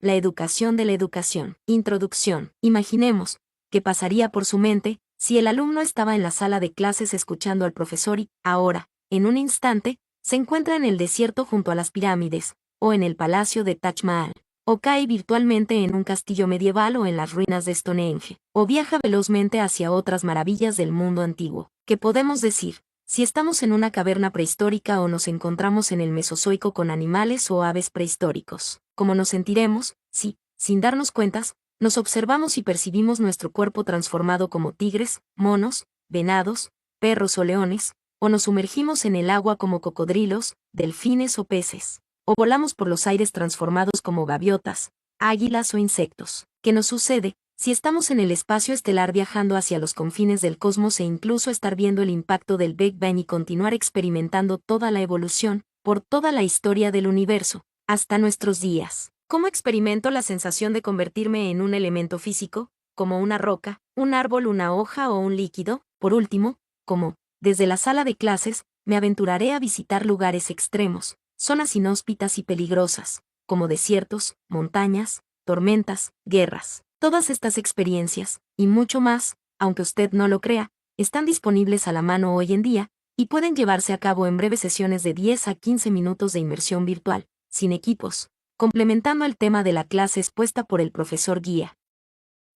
La educación de la educación. Introducción. Imaginemos qué pasaría por su mente si el alumno estaba en la sala de clases escuchando al profesor y, ahora, en un instante, se encuentra en el desierto junto a las pirámides, o en el palacio de Taj Mahal, o cae virtualmente en un castillo medieval o en las ruinas de Stonehenge, o viaja velozmente hacia otras maravillas del mundo antiguo. ¿Qué podemos decir? Si estamos en una caverna prehistórica o nos encontramos en el Mesozoico con animales o aves prehistóricos. ¿Cómo nos sentiremos? Si, sin darnos cuentas, nos observamos y percibimos nuestro cuerpo transformado como tigres, monos, venados, perros o leones, o nos sumergimos en el agua como cocodrilos, delfines o peces, o volamos por los aires transformados como gaviotas, águilas o insectos. ¿Qué nos sucede si estamos en el espacio estelar viajando hacia los confines del cosmos e incluso estar viendo el impacto del Big Bang y continuar experimentando toda la evolución, por toda la historia del universo, hasta nuestros días? ¿Cómo experimento la sensación de convertirme en un elemento físico, como una roca, un árbol, una hoja o un líquido? Por último, ¿cómo, desde la sala de clases, me aventuraré a visitar lugares extremos, zonas inhóspitas y peligrosas, como desiertos, montañas, tormentas, guerras? Todas estas experiencias, y mucho más, aunque usted no lo crea, están disponibles a la mano hoy en día, y pueden llevarse a cabo en breves sesiones de 10 a 15 minutos de inmersión virtual, sin equipos, complementando el tema de la clase expuesta por el profesor guía.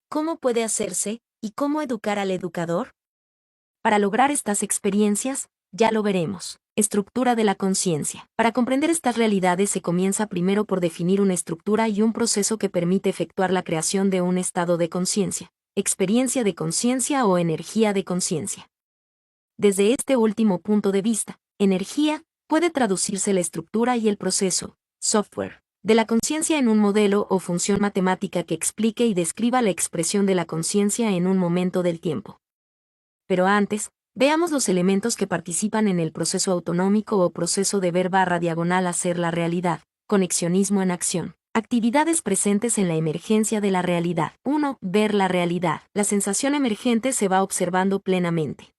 ¿Cómo puede hacerse, y cómo educar al educador? Para lograr estas experiencias, ya lo veremos. Estructura de la conciencia. Para comprender estas realidades se comienza primero por definir una estructura y un proceso que permite efectuar la creación de un estado de conciencia, experiencia de conciencia o energía de conciencia. Desde este último punto de vista, energía puede traducirse la estructura y el proceso, software, de la conciencia en un modelo o función matemática que explique y describa la expresión de la conciencia en un momento del tiempo. Pero antes, veamos los elementos que participan en el proceso autonómico o proceso de ver/diagonal hacer la realidad, conexionismo en acción. Actividades presentes en la emergencia de la realidad. 1. Ver la realidad. La sensación emergente se va observando plenamente.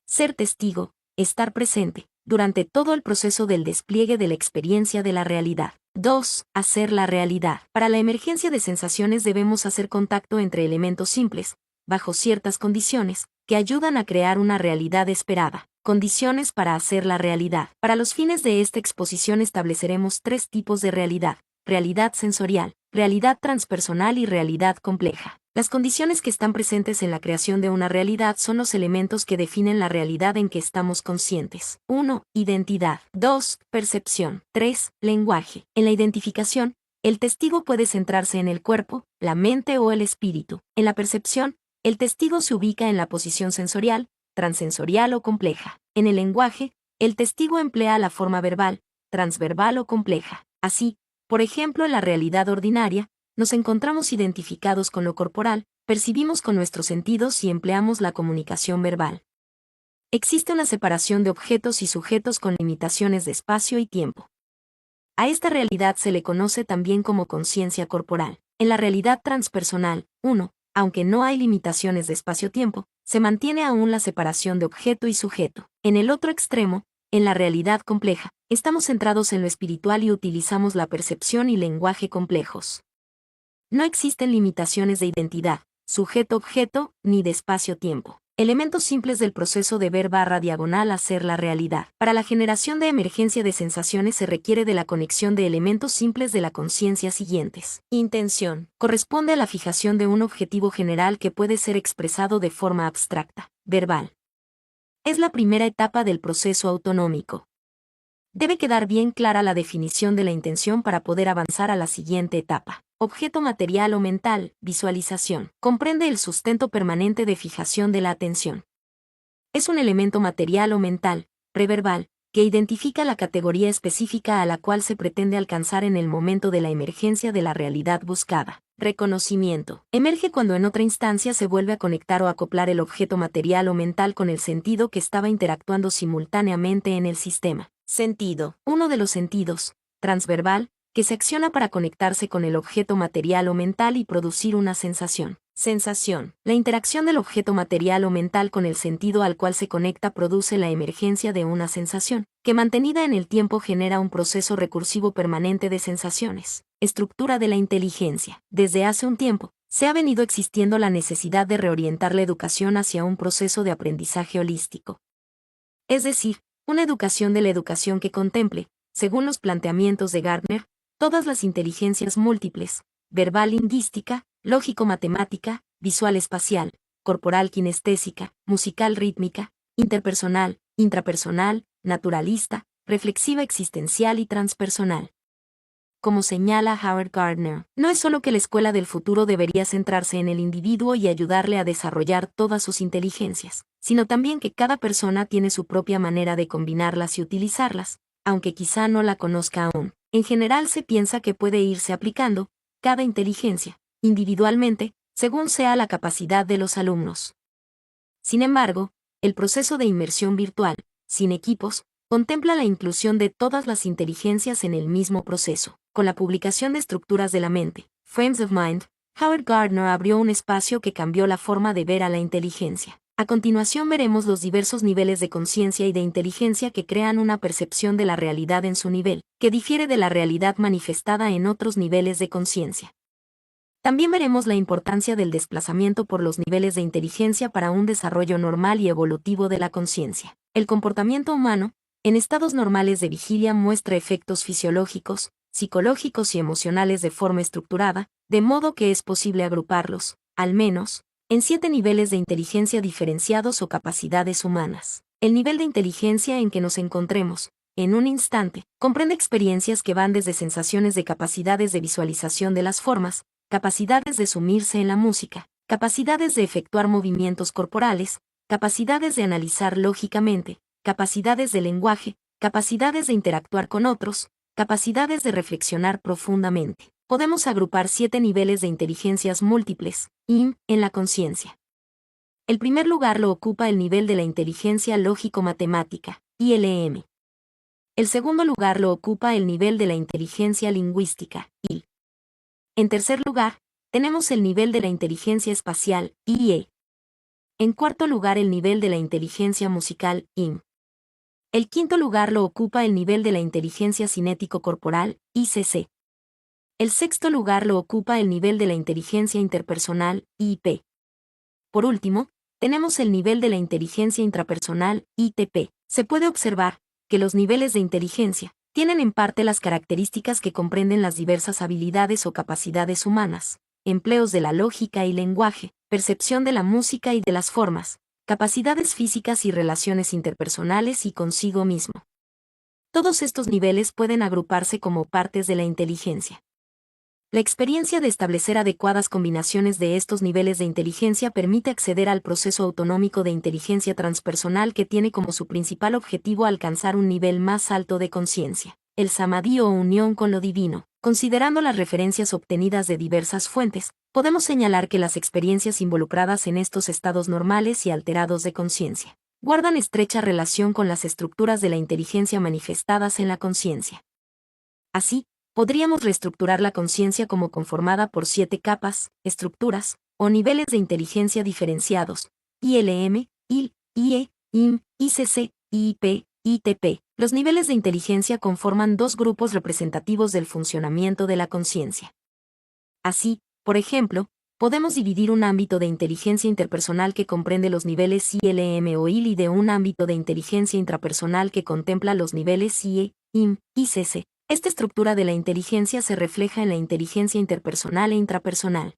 Ser testigo, estar presente, durante todo el proceso del despliegue de la experiencia de la realidad. 2. Hacer la realidad. Para la emergencia de sensaciones debemos hacer contacto entre elementos simples, bajo ciertas condiciones, que ayudan a crear una realidad esperada. Condiciones para hacer la realidad. Para los fines de esta exposición estableceremos 3 tipos de realidad: realidad sensorial, realidad transpersonal y realidad compleja. Las condiciones que están presentes en la creación de una realidad son los elementos que definen la realidad en que estamos conscientes. 1. Identidad. 2. Percepción. 3. Lenguaje. En la identificación, el testigo puede centrarse en el cuerpo, la mente o el espíritu. En la percepción, el testigo se ubica en la posición sensorial, transsensorial o compleja. En el lenguaje, el testigo emplea la forma verbal, transverbal o compleja. Así, por ejemplo, en la realidad ordinaria, nos encontramos identificados con lo corporal, percibimos con nuestros sentidos y empleamos la comunicación verbal. Existe una separación de objetos y sujetos con limitaciones de espacio y tiempo. A esta realidad se le conoce también como conciencia corporal. En la realidad transpersonal, 1. Aunque no hay limitaciones de espacio-tiempo, se mantiene aún la separación de objeto y sujeto. En el otro extremo, en la realidad compleja, estamos centrados en lo espiritual y utilizamos la percepción y lenguaje complejos. No existen limitaciones de identidad, sujeto-objeto, ni de espacio-tiempo. Elementos simples del proceso de ver/diagonal hacer la realidad. Para la generación de emergencia de sensaciones se requiere de la conexión de elementos simples de la conciencia siguientes. Intención. Corresponde a la fijación de un objetivo general que puede ser expresado de forma abstracta, verbal. Es la primera etapa del proceso autonómico. Debe quedar bien clara la definición de la intención para poder avanzar a la siguiente etapa. Objeto material o mental, visualización. Comprende el sustento permanente de fijación de la atención. Es un elemento material o mental, preverbal, que identifica la categoría específica a la cual se pretende alcanzar en el momento de la emergencia de la realidad buscada. Reconocimiento. Emerge cuando en otra instancia se vuelve a conectar o acoplar el objeto material o mental con el sentido que estaba interactuando simultáneamente en el sistema. Sentido. Uno de los sentidos, transverbal, que se acciona para conectarse con el objeto material o mental y producir una sensación. Sensación. La interacción del objeto material o mental con el sentido al cual se conecta produce la emergencia de una sensación, que mantenida en el tiempo genera un proceso recursivo permanente de sensaciones. estructura de la inteligencia. Desde hace un tiempo, se ha venido existiendo la necesidad de reorientar la educación hacia un proceso de aprendizaje holístico. Es decir, una educación de la educación que contemple, según los planteamientos de Gardner, todas las inteligencias múltiples: verbal lingüística, lógico-matemática, visual-espacial, corporal-kinestésica, musical-rítmica, interpersonal, intrapersonal, naturalista, reflexiva existencial y transpersonal. Como señala Howard Gardner, no es solo que la escuela del futuro debería centrarse en el individuo y ayudarle a desarrollar todas sus inteligencias, sino también que cada persona tiene su propia manera de combinarlas y utilizarlas, aunque quizá no la conozca aún. En general se piensa que puede irse aplicando cada inteligencia, individualmente, según sea la capacidad de los alumnos. Sin embargo, el proceso de inmersión virtual, sin equipos, contempla la inclusión de todas las inteligencias en el mismo proceso. Con la publicación de Estructuras de la Mente, Frames of Mind, Howard Gardner abrió un espacio que cambió la forma de ver a la inteligencia. A continuación veremos los diversos niveles de conciencia y de inteligencia que crean una percepción de la realidad en su nivel, que difiere de la realidad manifestada en otros niveles de conciencia. También veremos la importancia del desplazamiento por los niveles de inteligencia para un desarrollo normal y evolutivo de la conciencia. El comportamiento humano, en estados normales de vigilia, muestra efectos fisiológicos, psicológicos y emocionales de forma estructurada, de modo que es posible agruparlos, al menos, en 7 niveles de inteligencia diferenciados o capacidades humanas. El nivel de inteligencia en que nos encontremos, en un instante, comprende experiencias que van desde sensaciones de capacidades de visualización de las formas, capacidades de sumirse en la música, capacidades de efectuar movimientos corporales, capacidades de analizar lógicamente, capacidades de lenguaje, capacidades de interactuar con otros, capacidades de reflexionar profundamente. Podemos agrupar 7 niveles de inteligencias múltiples, IM, en la conciencia. El primer lugar lo ocupa el nivel de la inteligencia lógico-matemática, ILM. El segundo lugar lo ocupa el nivel de la inteligencia lingüística, IL. En tercer lugar, tenemos el nivel de la inteligencia espacial, IE. En cuarto lugar, el nivel de la inteligencia musical, IM. El quinto lugar lo ocupa el nivel de la inteligencia cinético-corporal, ICC. El sexto lugar lo ocupa el nivel de la inteligencia interpersonal, IP. Por último, tenemos el nivel de la inteligencia intrapersonal, ITP. Se puede observar que los niveles de inteligencia tienen en parte las características que comprenden las diversas habilidades o capacidades humanas, empleos de la lógica y lenguaje, percepción de la música y de las formas, capacidades físicas y relaciones interpersonales y consigo mismo. Todos estos niveles pueden agruparse como partes de la inteligencia. La experiencia de establecer adecuadas combinaciones de estos niveles de inteligencia permite acceder al proceso autonómico de inteligencia transpersonal que tiene como su principal objetivo alcanzar un nivel más alto de conciencia, el samadhi o unión con lo divino. Considerando las referencias obtenidas de diversas fuentes, podemos señalar que las experiencias involucradas en estos estados normales y alterados de conciencia guardan estrecha relación con las estructuras de la inteligencia manifestadas en la conciencia. Así, podríamos reestructurar la conciencia como conformada por 7 capas, estructuras, o niveles de inteligencia diferenciados: ILM, IL, IE, IM, ICC, IIP, ITP. Los niveles de inteligencia conforman 2 grupos representativos del funcionamiento de la conciencia. Así, por ejemplo, podemos dividir un ámbito de inteligencia interpersonal que comprende los niveles ILM o IL y de un ámbito de inteligencia intrapersonal que contempla los niveles IE, IM, ICC. Esta estructura de la inteligencia se refleja en la inteligencia interpersonal e intrapersonal.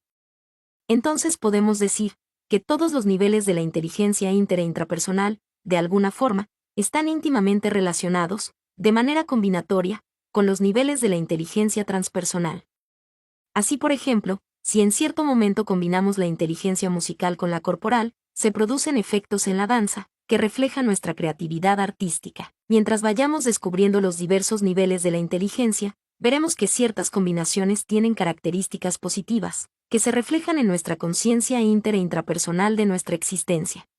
Entonces podemos decir que todos los niveles de la inteligencia inter e intrapersonal, de alguna forma, están íntimamente relacionados, de manera combinatoria, con los niveles de la inteligencia transpersonal. Así, por ejemplo, si en cierto momento combinamos la inteligencia musical con la corporal, se producen efectos en la danza, que refleja nuestra creatividad artística. Mientras vayamos descubriendo los diversos niveles de la inteligencia, veremos que ciertas combinaciones tienen características positivas, que se reflejan en nuestra conciencia inter e intrapersonal de nuestra existencia.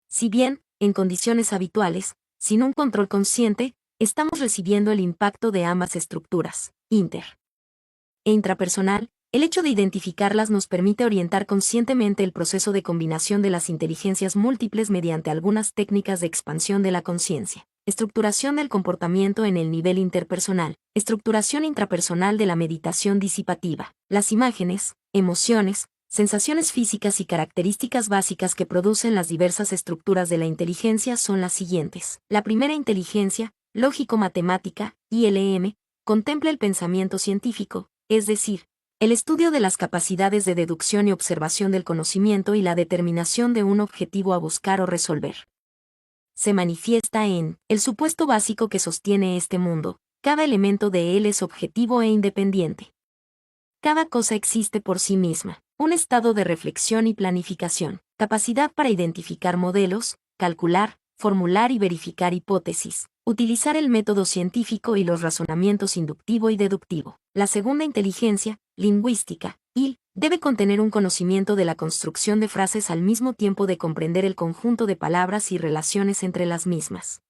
Si bien, en condiciones habituales, sin un control consciente, estamos recibiendo el impacto de ambas estructuras, inter e intrapersonal, el hecho de identificarlas nos permite orientar conscientemente el proceso de combinación de las inteligencias múltiples mediante algunas técnicas de expansión de la conciencia. Estructuración del comportamiento en el nivel interpersonal. Estructuración intrapersonal de la meditación disipativa. Las imágenes, emociones, sensaciones físicas y características básicas que producen las diversas estructuras de la inteligencia son las siguientes. La primera inteligencia, lógico-matemática, ILM, contempla el pensamiento científico, es decir, el estudio de las capacidades de deducción y observación del conocimiento y la determinación de un objetivo a buscar o resolver. Se manifiesta en el supuesto básico que sostiene este mundo. Cada elemento de él es objetivo e independiente. Cada cosa existe por sí misma. Un estado de reflexión y planificación. Capacidad para identificar modelos, calcular, formular y verificar hipótesis. Utilizar el método científico y los razonamientos inductivo y deductivo. La segunda inteligencia, lingüística, IL, debe contener un conocimiento de la construcción de frases al mismo tiempo de comprender el conjunto de palabras y relaciones entre las mismas.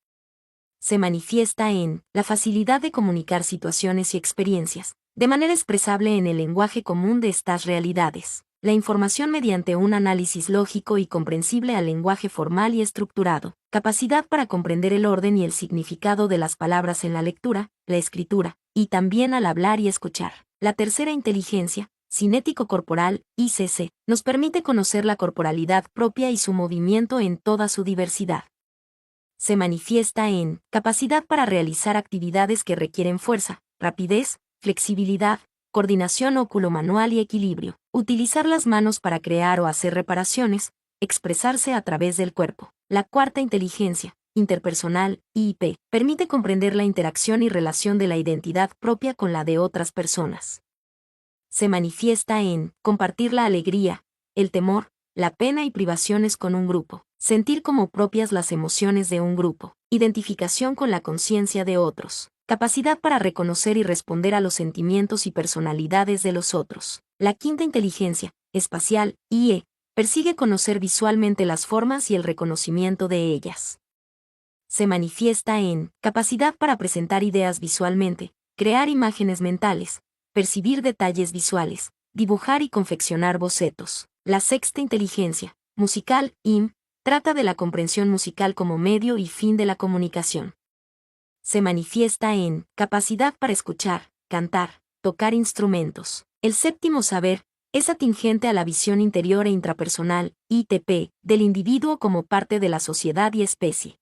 Se manifiesta en la facilidad de comunicar situaciones y experiencias, de manera expresable en el lenguaje común de estas realidades. La información mediante un análisis lógico y comprensible al lenguaje formal y estructurado. Capacidad para comprender el orden y el significado de las palabras en la lectura, la escritura, y también al hablar y escuchar. La tercera inteligencia, cinético-corporal, ICC, nos permite conocer la corporalidad propia y su movimiento en toda su diversidad. Se manifiesta en capacidad para realizar actividades que requieren fuerza, rapidez, flexibilidad, coordinación óculo-manual y equilibrio. Utilizar las manos para crear o hacer reparaciones, expresarse a través del cuerpo. La cuarta inteligencia, interpersonal, IP, permite comprender la interacción y relación de la identidad propia con la de otras personas. Se manifiesta en compartir la alegría, el temor, la pena y privaciones con un grupo, sentir como propias las emociones de un grupo, identificación con la conciencia de otros, capacidad para reconocer y responder a los sentimientos y personalidades de los otros. La quinta inteligencia, espacial, IE, persigue conocer visualmente las formas y el reconocimiento de ellas. Se manifiesta en capacidad para presentar ideas visualmente, crear imágenes mentales, percibir detalles visuales, dibujar y confeccionar bocetos. La sexta inteligencia, musical, IM, trata de la comprensión musical como medio y fin de la comunicación. Se manifiesta en capacidad para escuchar, cantar, tocar instrumentos. El séptimo saber es atingente a la visión interior e intrapersonal, ITP, del individuo como parte de la sociedad y especie.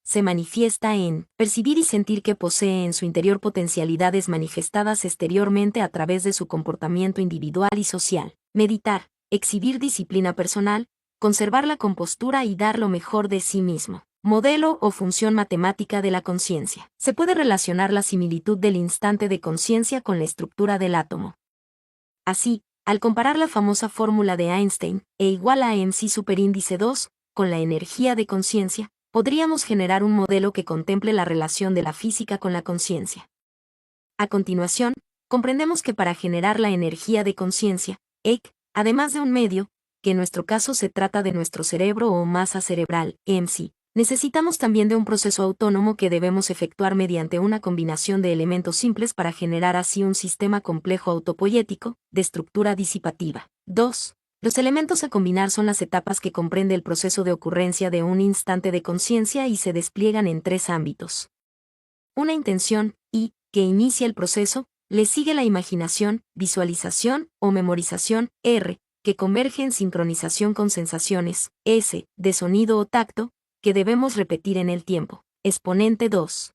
Se manifiesta en percibir y sentir que posee en su interior potencialidades manifestadas exteriormente a través de su comportamiento individual y social. Meditar, exhibir disciplina personal, conservar la compostura y dar lo mejor de sí mismo. Modelo o función matemática de la conciencia. Se puede relacionar la similitud del instante de conciencia con la estructura del átomo. Así, al comparar la famosa fórmula de Einstein, E igual a mc superíndice 2, con la energía de conciencia, podríamos generar un modelo que contemple la relación de la física con la conciencia. A continuación, comprendemos que para generar la energía de conciencia, EC, además de un medio, que en nuestro caso se trata de nuestro cerebro o masa cerebral, EMC, necesitamos también de un proceso autónomo que debemos efectuar mediante una combinación de elementos simples para generar así un sistema complejo autopoyético, de estructura disipativa. 2. Los elementos a combinar son las etapas que comprende el proceso de ocurrencia de un instante de conciencia y se despliegan en tres ámbitos. Una intención, I, que inicia el proceso, le sigue la imaginación, visualización o memorización, R, que converge en sincronización con sensaciones, S, de sonido o tacto, que debemos repetir en el tiempo. Exponente 2.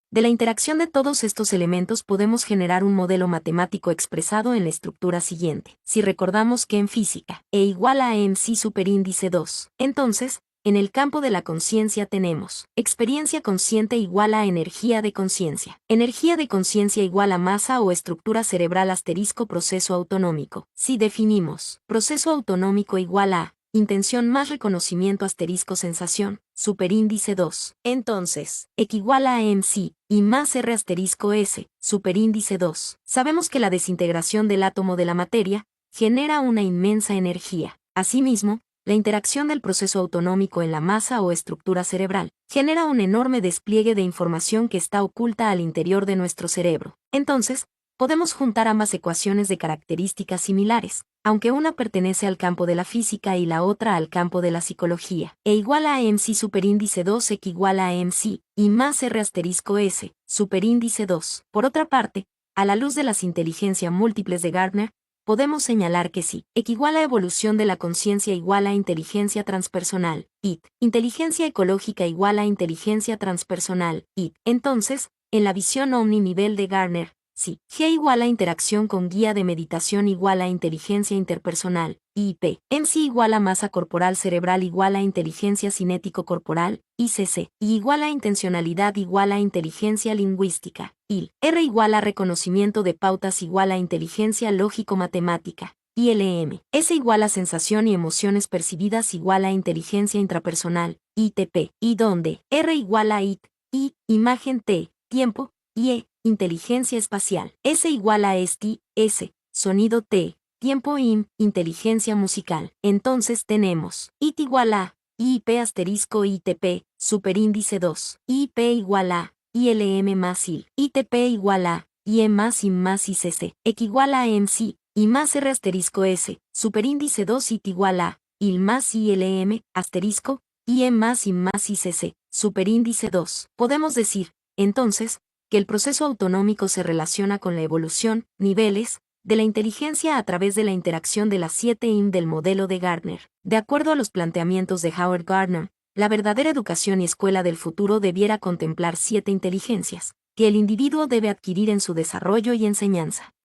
De la interacción de todos estos elementos podemos generar un modelo matemático expresado en la estructura siguiente. Si recordamos que en física, E igual a mc superíndice 2, entonces, en el campo de la conciencia tenemos experiencia consciente igual a energía de conciencia. Energía de conciencia igual a masa o estructura cerebral asterisco proceso autonómico. Si definimos proceso autonómico igual a intención más reconocimiento asterisco sensación, superíndice 2. Entonces, equivale a mc, y más r asterisco s, superíndice 2. Sabemos que la desintegración del átomo de la materia genera una inmensa energía. Asimismo, la interacción del proceso autonómico en la masa o estructura cerebral genera un enorme despliegue de información que está oculta al interior de nuestro cerebro. Entonces, podemos juntar ambas ecuaciones de características similares, aunque una pertenece al campo de la física y la otra al campo de la psicología. E igual a MC superíndice 2 X igual a MC, y más R asterisco S, superíndice 2. Por otra parte, a la luz de las inteligencias múltiples de Gardner, podemos señalar que si X igual a evolución de la conciencia igual a inteligencia transpersonal, IT, inteligencia ecológica igual a inteligencia transpersonal, IT, entonces, en la visión omninivel de Gardner, si G igual a interacción con guía de meditación igual a inteligencia interpersonal, IP, MC igual a masa corporal cerebral igual a inteligencia cinético-corporal, ICC, y igual a intencionalidad igual a inteligencia lingüística, IL, R igual a reconocimiento de pautas igual a inteligencia lógico-matemática, ILM, S igual a sensación y emociones percibidas igual a inteligencia intrapersonal, ITP, y donde R igual a IT, I, imagen T, tiempo, IE, inteligencia espacial, S igual a ST, S, sonido T, tiempo IM, inteligencia musical. Entonces tenemos IT igual a IP asterisco ITP, superíndice 2, IP igual a ILM más IL, ITP igual a IE más IM más ICC, X igual a MC, y más R asterisco S, superíndice 2 IT igual a IL más ILM, asterisco, IE más IM más ICC, superíndice 2. Podemos decir, entonces, que el proceso autonómico se relaciona con la evolución, niveles, de la inteligencia a través de la interacción de las 7 IM del modelo de Gardner. De acuerdo a los planteamientos de Howard Gardner, la verdadera educación y escuela del futuro debiera contemplar 7 inteligencias, que el individuo debe adquirir en su desarrollo y enseñanza.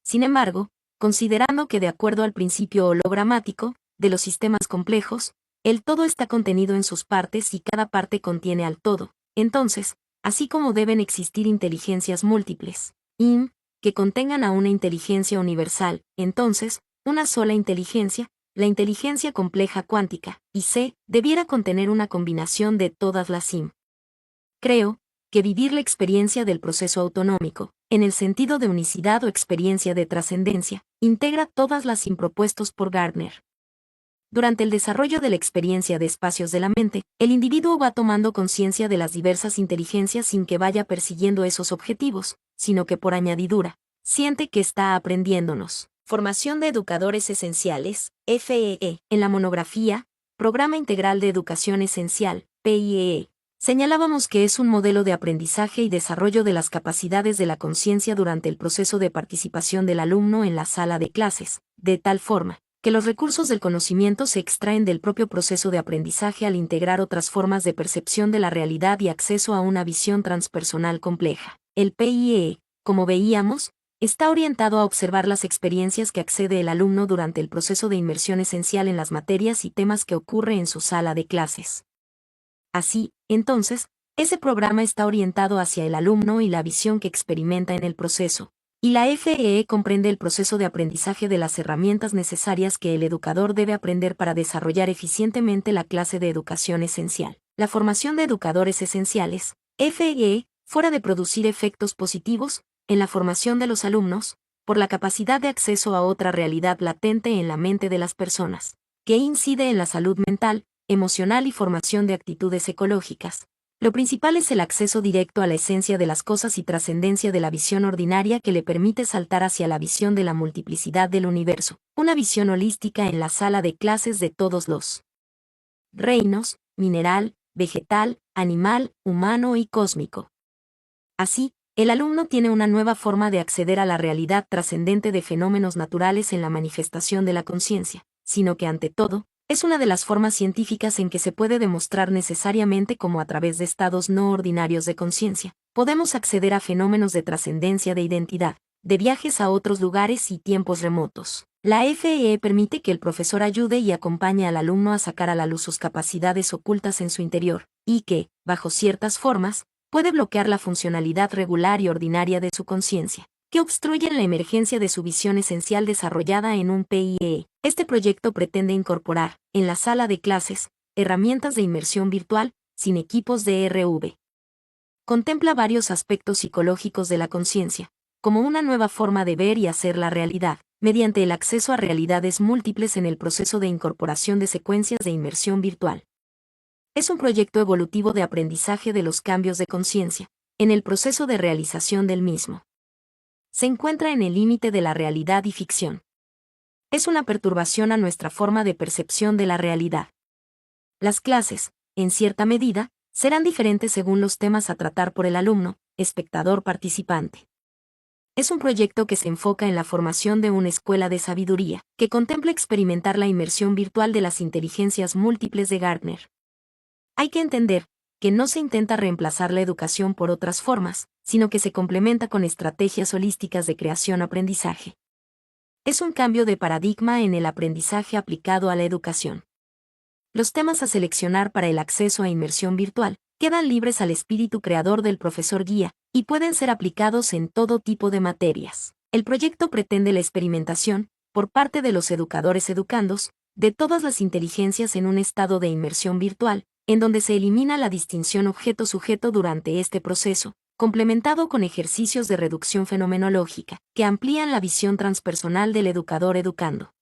Sin embargo, considerando que de acuerdo al principio hologramático, de los sistemas complejos, el todo está contenido en sus partes y cada parte contiene al todo, entonces, así como deben existir inteligencias múltiples, IM, que contengan a una inteligencia universal, entonces, una sola inteligencia, la inteligencia compleja cuántica, y C, debiera contener una combinación de todas las IM. Creo que vivir la experiencia del proceso autonómico, en el sentido de unicidad o experiencia de trascendencia, integra todas las IM propuestos por Gardner. Durante el desarrollo de la experiencia de espacios de la mente, el individuo va tomando conciencia de las diversas inteligencias sin que vaya persiguiendo esos objetivos, sino que por añadidura, siente que está aprendiéndonos. Formación de Educadores Esenciales, FEE, en la monografía, Programa Integral de Educación Esencial, PIEE. Señalábamos que es un modelo de aprendizaje y desarrollo de las capacidades de la conciencia durante el proceso de participación del alumno en la sala de clases, de tal forma que los recursos del conocimiento se extraen del propio proceso de aprendizaje al integrar otras formas de percepción de la realidad y acceso a una visión transpersonal compleja. El PIE, como veíamos, está orientado a observar las experiencias que accede el alumno durante el proceso de inmersión esencial en las materias y temas que ocurre en su sala de clases. Así, entonces, ese programa está orientado hacia el alumno y la visión que experimenta en el proceso. Y la FEE comprende el proceso de aprendizaje de las herramientas necesarias que el educador debe aprender para desarrollar eficientemente la clase de educación esencial. La formación de educadores esenciales, FEE, fuera de producir efectos positivos en la formación de los alumnos, por la capacidad de acceso a otra realidad latente en la mente de las personas, que incide en la salud mental, emocional y formación de actitudes ecológicas. Lo principal es el acceso directo a la esencia de las cosas y trascendencia de la visión ordinaria que le permite saltar hacia la visión de la multiplicidad del universo, una visión holística en la sala de clases de todos los reinos, mineral, vegetal, animal, humano y cósmico. Así, el alumno tiene una nueva forma de acceder a la realidad trascendente de fenómenos naturales en la manifestación de la conciencia, sino que ante todo, es una de las formas científicas en que se puede demostrar necesariamente cómo a través de estados no ordinarios de conciencia, podemos acceder a fenómenos de trascendencia de identidad, de viajes a otros lugares y tiempos remotos. La FEE permite que el profesor ayude y acompañe al alumno a sacar a la luz sus capacidades ocultas en su interior, y que, bajo ciertas formas, puede bloquear la funcionalidad regular y ordinaria de su conciencia, que obstruyen la emergencia de su visión esencial desarrollada en un PIE. Este proyecto pretende incorporar, en la sala de clases, herramientas de inmersión virtual, sin equipos de RV. Contempla varios aspectos psicológicos de la conciencia, como una nueva forma de ver y hacer la realidad, mediante el acceso a realidades múltiples en el proceso de incorporación de secuencias de inmersión virtual. Es un proyecto evolutivo de aprendizaje de los cambios de conciencia, en el proceso de realización del mismo. se encuentra en el límite de la realidad y ficción. Es una perturbación a nuestra forma de percepción de la realidad. Las clases, en cierta medida, serán diferentes según los temas a tratar por el alumno, espectador participante. Es un proyecto que se enfoca en la formación de una escuela de sabiduría, que contempla experimentar la inmersión virtual de las inteligencias múltiples de Gardner. Hay que entender que no se intenta reemplazar la educación por otras formas, sino que se complementa con estrategias holísticas de creación-aprendizaje. Es un cambio de paradigma en el aprendizaje aplicado a la educación. Los temas a seleccionar para el acceso a inmersión virtual quedan libres al espíritu creador del profesor guía y pueden ser aplicados en todo tipo de materias. El proyecto pretende la experimentación, por parte de los educadores educandos, de todas las inteligencias en un estado de inmersión virtual, en donde se elimina la distinción objeto-sujeto durante este proceso, complementado con ejercicios de reducción fenomenológica, que amplían la visión transpersonal del educador educando.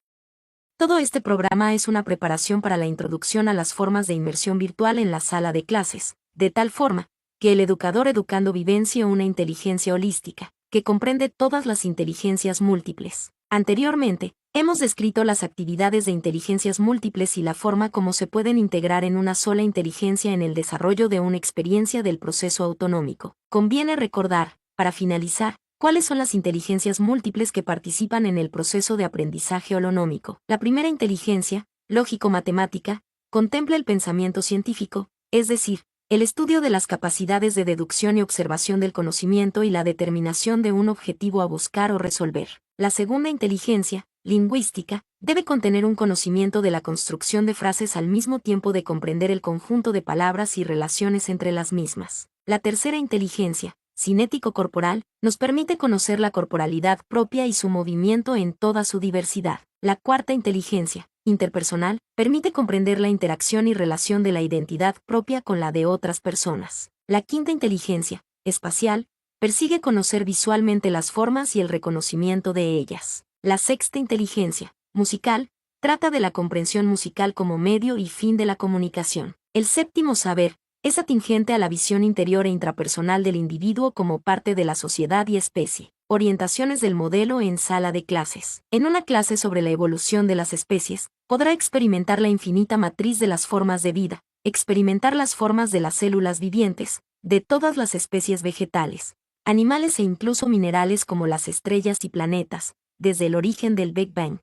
Todo este programa es una preparación para la introducción a las formas de inmersión virtual en la sala de clases, de tal forma que el educador educando vivencie una inteligencia holística, que comprende todas las inteligencias múltiples. Anteriormente, hemos descrito las actividades de inteligencias múltiples y la forma como se pueden integrar en una sola inteligencia en el desarrollo de una experiencia del proceso autonómico. Conviene recordar, para finalizar, ¿cuáles son las inteligencias múltiples que participan en el proceso de aprendizaje holonómico? La primera inteligencia, lógico-matemática, contempla el pensamiento científico, es decir, el estudio de las capacidades de deducción y observación del conocimiento y la determinación de un objetivo a buscar o resolver. La segunda inteligencia, lingüística, debe contener un conocimiento de la construcción de frases al mismo tiempo de comprender el conjunto de palabras y relaciones entre las mismas. La tercera inteligencia, cinético-corporal, nos permite conocer la corporalidad propia y su movimiento en toda su diversidad. La cuarta inteligencia, interpersonal, permite comprender la interacción y relación de la identidad propia con la de otras personas. La quinta inteligencia, espacial, persigue conocer visualmente las formas y el reconocimiento de ellas. La sexta inteligencia, musical, trata de la comprensión musical como medio y fin de la comunicación. El séptimo saber, es atingente a la visión interior e intrapersonal del individuo como parte de la sociedad y especie. Orientaciones del modelo en sala de clases. En una clase sobre la evolución de las especies, podrá experimentar la infinita matriz de las formas de vida, experimentar las formas de las células vivientes, de todas las especies vegetales, animales e incluso minerales como las estrellas y planetas, desde el origen del Big Bang.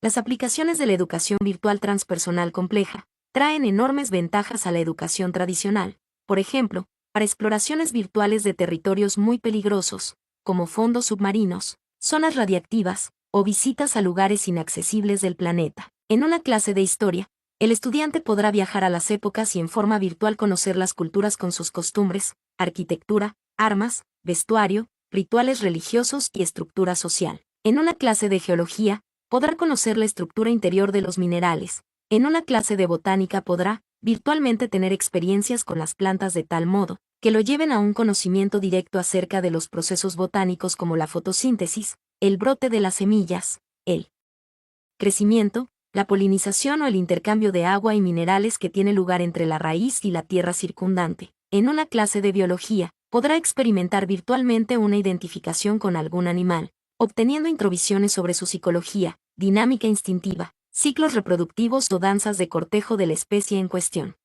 Las aplicaciones de la educación virtual transpersonal compleja traen enormes ventajas a la educación tradicional, por ejemplo, para exploraciones virtuales de territorios muy peligrosos, como fondos submarinos, zonas radiactivas, o visitas a lugares inaccesibles del planeta. En una clase de historia, el estudiante podrá viajar a las épocas y en forma virtual conocer las culturas con sus costumbres, arquitectura, armas, vestuario, rituales religiosos y estructura social. En una clase de geología, podrá conocer la estructura interior de los minerales. En una clase de botánica podrá, virtualmente, tener experiencias con las plantas de tal modo que lo lleven a un conocimiento directo acerca de los procesos botánicos como la fotosíntesis, el brote de las semillas, el crecimiento, la polinización o el intercambio de agua y minerales que tiene lugar entre la raíz y la tierra circundante. En una clase de biología, podrá experimentar virtualmente una identificación con algún animal, obteniendo introvisiones sobre su psicología, dinámica instintiva, ciclos reproductivos o danzas de cortejo de la especie en cuestión.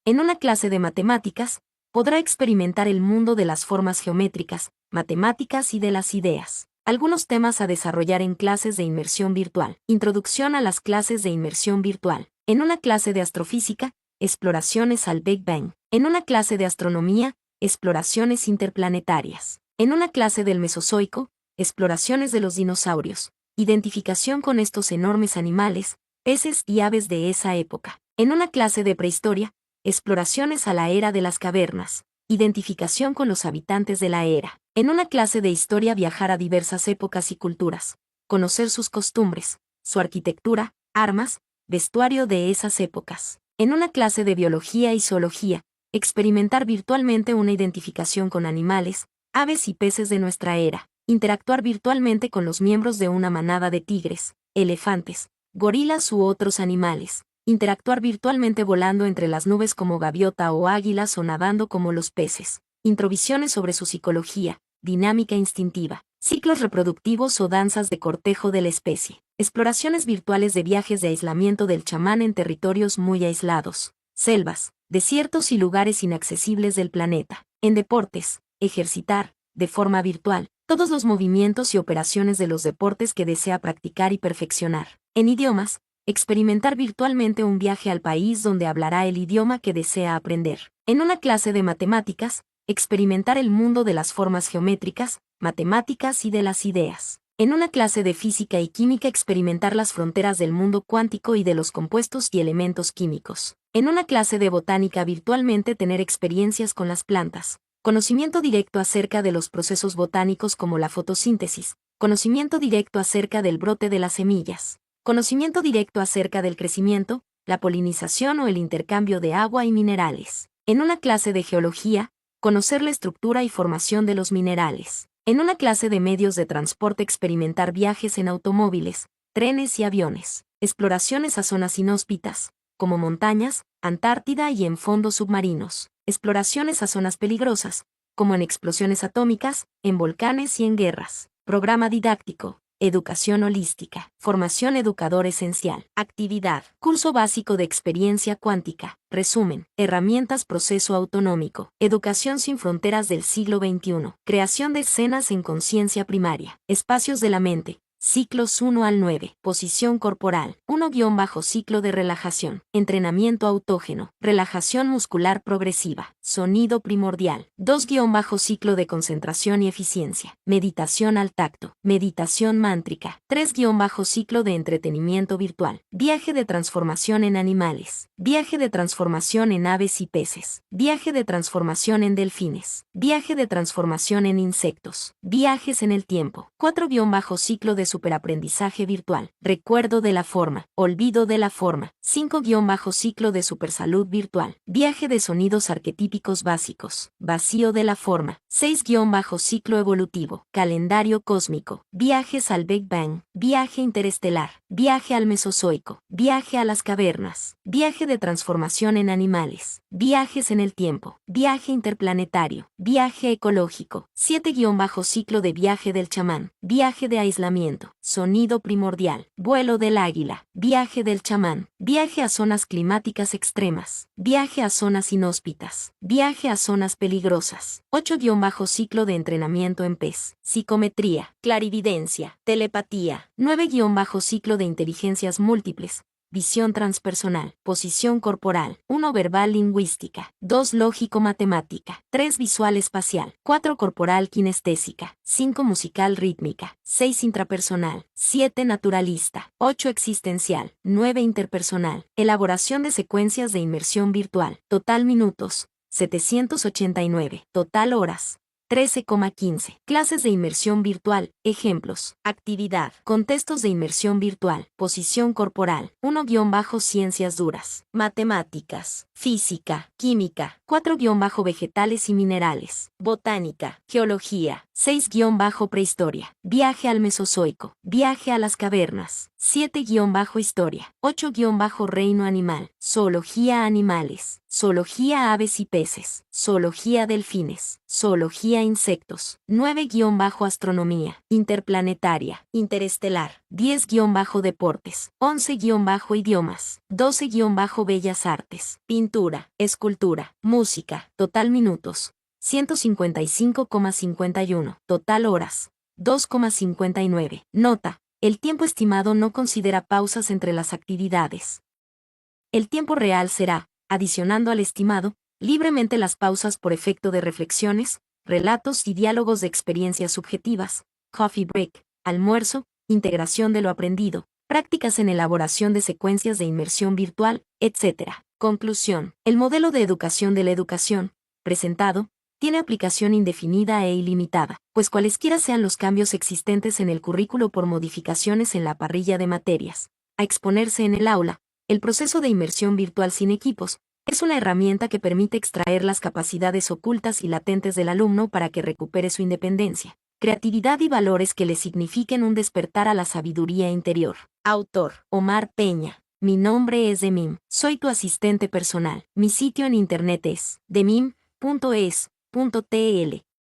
En una clase de matemáticas, podrá experimentar el mundo de las formas geométricas, matemáticas y de las ideas. Algunos temas a desarrollar en clases de inmersión virtual. Introducción a las clases de inmersión virtual. En una clase de astrofísica, exploraciones al Big Bang. En una clase de astronomía, exploraciones interplanetarias. En una clase del Mesozoico, exploraciones de los dinosaurios. Identificación con estos enormes animales, peces y aves de esa época. En una clase de prehistoria, exploraciones a la era de las cavernas. Identificación con los habitantes de la era. En una clase de historia, viajar a diversas épocas y culturas. Conocer sus costumbres, su arquitectura, armas, vestuario de esas épocas. En una clase de biología y zoología, experimentar virtualmente una identificación con animales, aves y peces de nuestra era. Interactuar virtualmente con los miembros de una manada de tigres, elefantes, gorilas u otros animales. Interactuar virtualmente volando entre las nubes como gaviota o águilas o nadando como los peces. Introvisiones sobre su psicología, dinámica instintiva. Ciclos reproductivos o danzas de cortejo de la especie. Exploraciones virtuales de viajes de aislamiento del chamán en territorios muy aislados, selvas, desiertos y lugares inaccesibles del planeta. En deportes, ejercitar, de forma virtual, todos los movimientos y operaciones de los deportes que desea practicar y perfeccionar. En idiomas, experimentar virtualmente un viaje al país donde hablará el idioma que desea aprender. En una clase de matemáticas, experimentar el mundo de las formas geométricas, matemáticas y de las ideas. En una clase de física y química, experimentar las fronteras del mundo cuántico y de los compuestos y elementos químicos. En una clase de botánica, virtualmente tener experiencias con las plantas. Conocimiento directo acerca de los procesos botánicos como la fotosíntesis. Conocimiento directo acerca del brote de las semillas. Conocimiento directo acerca del crecimiento, la polinización o el intercambio de agua y minerales. En una clase de geología, conocer la estructura y formación de los minerales. En una clase de medios de transporte, experimentar viajes en automóviles, trenes y aviones. Exploraciones a zonas inhóspitas, como montañas, Antártida y en fondos submarinos. Exploraciones a zonas peligrosas, como en explosiones atómicas, en volcanes y en guerras. Programa didáctico. Educación holística. Formación educador esencial. Actividad. Curso básico de experiencia cuántica. Resumen. Herramientas proceso autonómico. Educación sin fronteras del siglo XXI. Creación de escenas en conciencia primaria. Espacios de la mente. Ciclos 1 al 9. Posición corporal. 1-ciclo de relajación. Entrenamiento autógeno. Relajación muscular progresiva. Sonido primordial. 2-ciclo de concentración y eficiencia. Meditación al tacto. Meditación mántrica. 3-ciclo de entretenimiento virtual. Viaje de transformación en animales. Viaje de transformación en aves y peces. Viaje de transformación en delfines. Viaje de transformación en insectos. Viajes en el tiempo. 4-ciclo de superaprendizaje virtual. Recuerdo de la forma. Olvido de la forma. 5-ciclo de supersalud virtual. Viaje de sonidos arquetípicos básicos. Vacío de la forma. 6-ciclo evolutivo. Calendario cósmico. Viajes al Big Bang. Viaje interestelar. Viaje al Mesozoico. Viaje a las cavernas. Viaje de transformación en animales. Viajes en el tiempo. Viaje interplanetario. Viaje ecológico. 7-ciclo de viaje del chamán. Viaje de aislamiento. Sonido primordial. Vuelo del águila. Viaje del chamán. Viaje a zonas climáticas extremas. Viaje a zonas inhóspitas. Viaje a zonas peligrosas. 8-ciclo de entrenamiento en pez. Psicometría. Clarividencia. Telepatía. 9-ciclo de inteligencias múltiples. Visión transpersonal. Posición corporal. 1 verbal lingüística. 2 lógico matemática. 3 visual espacial. 4 corporal kinestésica. 5 musical rítmica. 6 intrapersonal. 7 naturalista. 8 existencial. 9 interpersonal. Elaboración de secuencias de inmersión virtual. Total minutos. 789. Total horas. 13,15. Clases de inmersión virtual. Ejemplos. Actividad. Contextos de inmersión virtual. Posición corporal. 1-ciencias duras. Matemáticas. Física. Química. 4-vegetales y minerales. Botánica. Geología. 6-prehistoria. Viaje al Mesozoico. Viaje a las cavernas. 7-historia. 8-reino animal. Zoología animales. Zoología aves y peces. Zoología delfines. Zoología insectos. 9-astronomía. Interplanetaria. Interestelar. 10-deportes. 11-idiomas. 12-bellas artes. Pintura. Escultura. Música. Total minutos. 155,51. Total horas. 2,59. Nota. El tiempo estimado no considera pausas entre las actividades. El tiempo real será, adicionando al estimado, libremente las pausas por efecto de reflexiones, relatos y diálogos de experiencias subjetivas, coffee break, almuerzo, integración de lo aprendido, prácticas en elaboración de secuencias de inmersión virtual, etc. Conclusión. El modelo de educación de la educación, presentado, tiene aplicación indefinida e ilimitada, pues cualesquiera sean los cambios existentes en el currículo por modificaciones en la parrilla de materias, a exponerse en el aula, el proceso de inmersión virtual sin equipos, es una herramienta que permite extraer las capacidades ocultas y latentes del alumno para que recupere su independencia, creatividad y valores que le signifiquen un despertar a la sabiduría interior. Autor: Omar Peña. Mi nombre es Demim. Soy tu asistente personal. Mi sitio en internet es demim.es.tl.